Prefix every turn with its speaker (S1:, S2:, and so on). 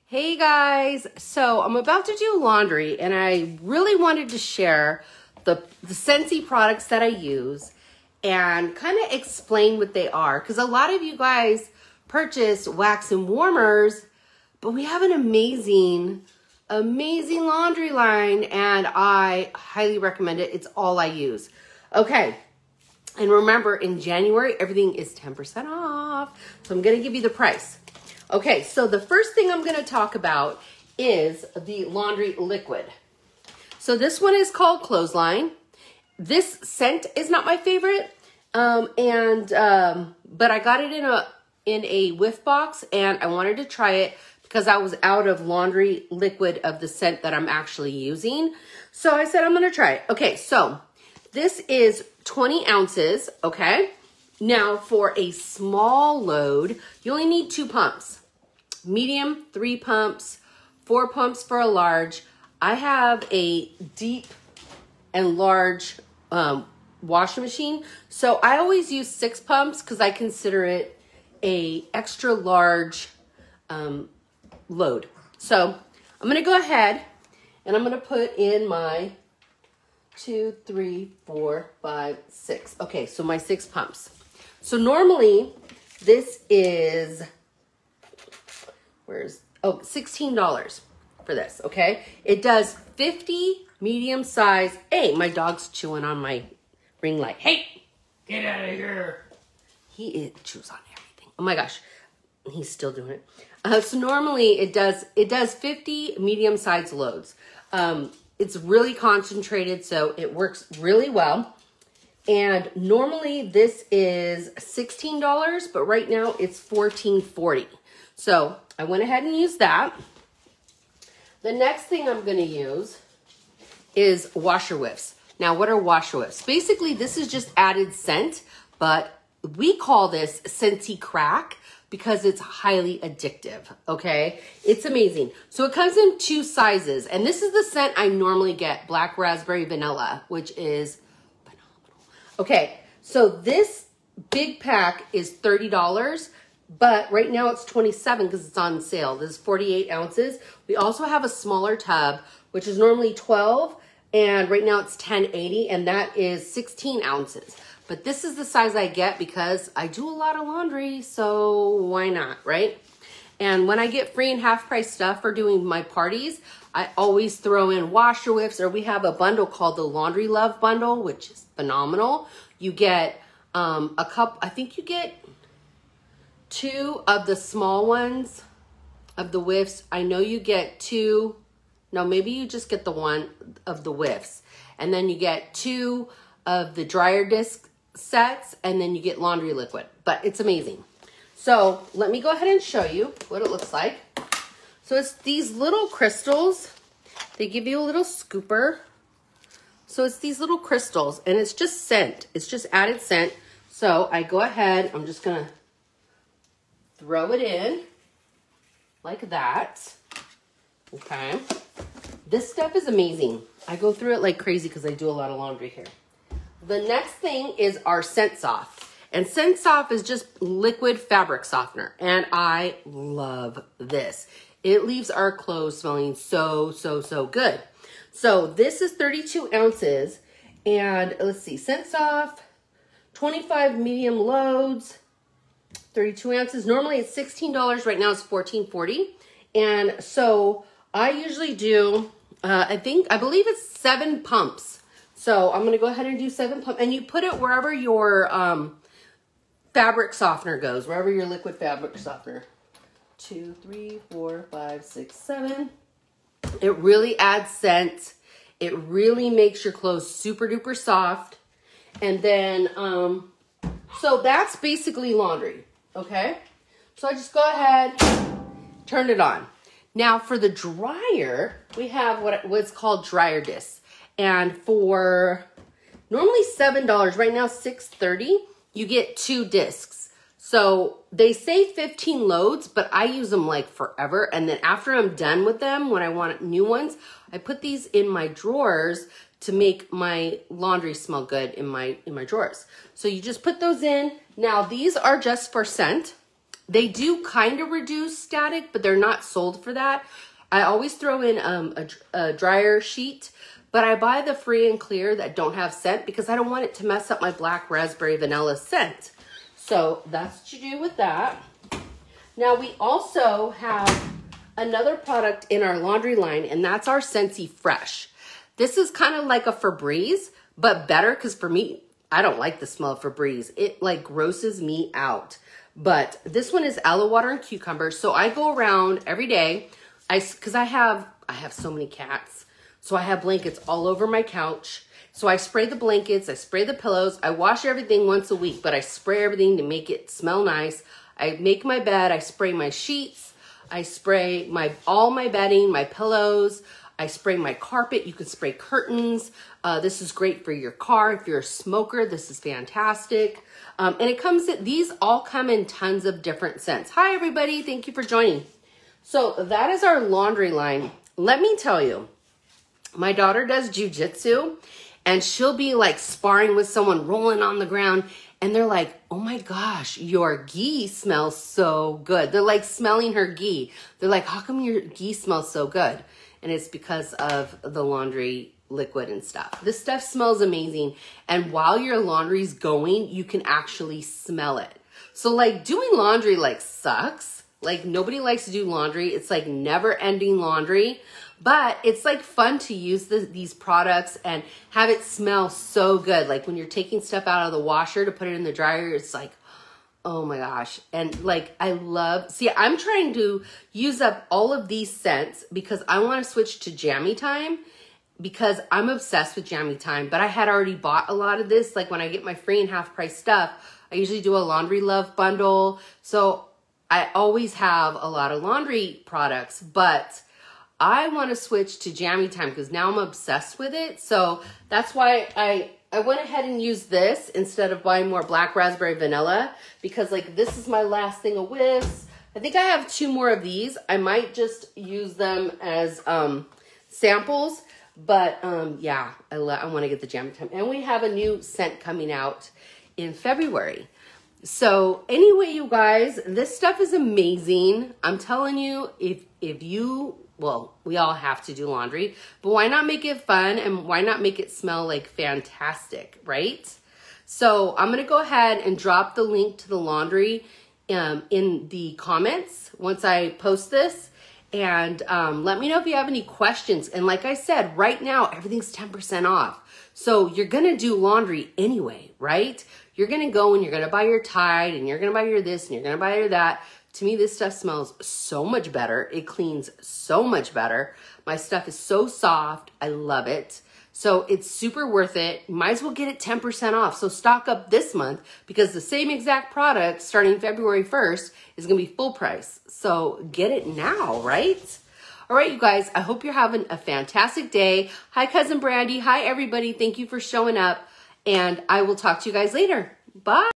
S1: Hey guys, so I'm about to do laundry and I really wanted to share the Scentsy products that I use and kind of explain what they are, because a lot of you guys purchase wax and warmers, but we have an amazing laundry line and I highly recommend it. It's all I use. Okay, and remember in January everything is 10% off, so I'm going to give you the price. Okay, so the first thing I'm going to talk about is the laundry liquid. So this one is called Clothesline. This scent is not my favorite, but I got it in a whiff box and I wanted to try it because I was out of laundry liquid of the scent that I'm actually using. So I said I'm going to try it. Okay, so this is 20 ounces, okay? Now for a small load, you only need 2 pumps. Medium, 3 pumps, 4 pumps for a large. I have a deep and large washing machine, so I always use 6 pumps because I consider it a extra large load. So I'm gonna go ahead and I'm gonna put in my 2, 3, 4, 5, 6. Okay, so my 6 pumps. So normally this is, $16 for this, okay? It does 50 medium size. Hey, my dog's chewing on my ring light. Hey, get out of here. He chews on everything. Oh my gosh, he's still doing it. So normally it does 50 medium size loads. It's really concentrated, so it works really well. And normally this is $16, but right now it's $14.40. So I went ahead and used that. The next thing I'm going to use is washer whiffs. Now, what are washer whiffs? Basically, this is just added scent, but we call this Scentsy Crack because it's highly addictive, okay? It's amazing. So it comes in 2 sizes, and this is the scent I normally get, black raspberry vanilla, which is okay, so this big pack is $30, but right now it's $27 because it's on sale. This is 48 ounces. We also have a smaller tub, which is normally $12, and right now it's $10.80, and that is 16 ounces. But this is the size I get because I do a lot of laundry, so why not, right? And when I get free and half price stuff for doing my parties, I always throw in washer whiffs, or we have a bundle called the Laundry Love Bundle, which is phenomenal. You get a cup, I think you get 2 of the small ones of the whiffs. I know you get 2, no, maybe you just get the 1 of the whiffs. And then you get 2 of the dryer disc sets, and then you get laundry liquid. But it's amazing. So let me go ahead and show you what it looks like. So it's these little crystals. They give you a little scooper. So it's these little crystals, and it's just scent. It's just added scent. So I go ahead, I'm just gonna throw it in like that. Okay. This stuff is amazing. I go through it like crazy because I do a lot of laundry here. The next thing is our Scent Soft. And Scent Soft is just liquid fabric softener. And I love this. It leaves our clothes smelling so good. So this is 32 ounces. And let's see, Scent Soft, 25 medium loads, 32 ounces. Normally it's $16. Right now it's $14.40. And so I usually do, I believe it's 7 pumps. So I'm going to go ahead and do 7 pumps. And you put it wherever your fabric softener goes, wherever your liquid fabric softener. 2, 3, 4, 5, 6, 7. It really adds scent. It really makes your clothes super duper soft. And then, so that's basically laundry, okay? So I just go ahead, turn it on. Now for the dryer, we have what's called dryer discs. And for normally $7, right now $6.30, you get 2 discs. So they say 15 loads, but I use them like forever. And then after I'm done with them, when I want new ones, I put these in my drawers to make my laundry smell good in my drawers. So you just put those in. Now these are just for scent. They do kind of reduce static, but they're not sold for that. I always throw in a dryer sheet, but I buy the free and clear that don't have scent because I don't want it to mess up my black raspberry vanilla scent. So that's what you do with that. Now we also have another product in our laundry line, and that's our Scentsy Fresh. This is kind of like a Febreze, but better because for me, I don't like the smell of Febreze. It like grosses me out. But this one is aloe water and cucumber. So I go around every day, because I have so many cats. So I have blankets all over my couch. So I spray the blankets, I spray the pillows, I wash everything once a week, but I spray everything to make it smell nice. I make my bed, I spray my sheets, I spray all my bedding, my pillows, I spray my carpet. You can spray curtains. This is great for your car. If you're a smoker, this is fantastic. And these all come in tons of different scents. Hi, everybody. Thank you for joining. So that is our laundry line. Let me tell you, my daughter does jujitsu, and she'll be like sparring with someone rolling on the ground, and they're like, oh my gosh, your ghee smells so good. They're like smelling her ghee. They're like, how come your ghee smells so good? And it's because of the laundry liquid and stuff. This stuff smells amazing. And while your laundry's going, you can actually smell it. So like doing laundry like sucks. Like nobody likes to do laundry. It's like never ending laundry, but it's like fun to use these products and have it smell so good. Like when you're taking stuff out of the washer to put it in the dryer, it's like, oh my gosh. And like, I'm trying to use up all of these scents because I want to switch to Jammy Time because I'm obsessed with Jammy Time, but I had already bought a lot of this. Like when I get my free and half price stuff, I usually do a laundry love bundle. So I always have a lot of laundry products, but I want to switch to Jammy Time because now I'm obsessed with it. So that's why I went ahead and used this instead of buying more black raspberry vanilla because like this is my last thing of Whiffs. I think I have 2 more of these. I might just use them as samples, but yeah, I want to get the Jammy Time. And we have a new scent coming out in February. So anyway, you guys, this stuff is amazing. I'm telling you, well, we all have to do laundry, but why not make it fun and why not make it smell like fantastic, right? So I'm going to go ahead and drop the link to the laundry in the comments once I post this. And let me know if you have any questions. And like I said, right now, everything's 10% off. So you're going to do laundry anyway, right? You're going to go and you're going to buy your Tide and you're going to buy your this and you're going to buy your that. To me, this stuff smells so much better. It cleans so much better. My stuff is so soft. I love it. So it's super worth it. You might as well get it 10% off. So stock up this month because the same exact product starting February 1st is going to be full price. So get it now, right? All right, you guys, I hope you're having a fantastic day. Hi, Cousin Brandy. Hi, everybody. Thank you for showing up. And I will talk to you guys later. Bye.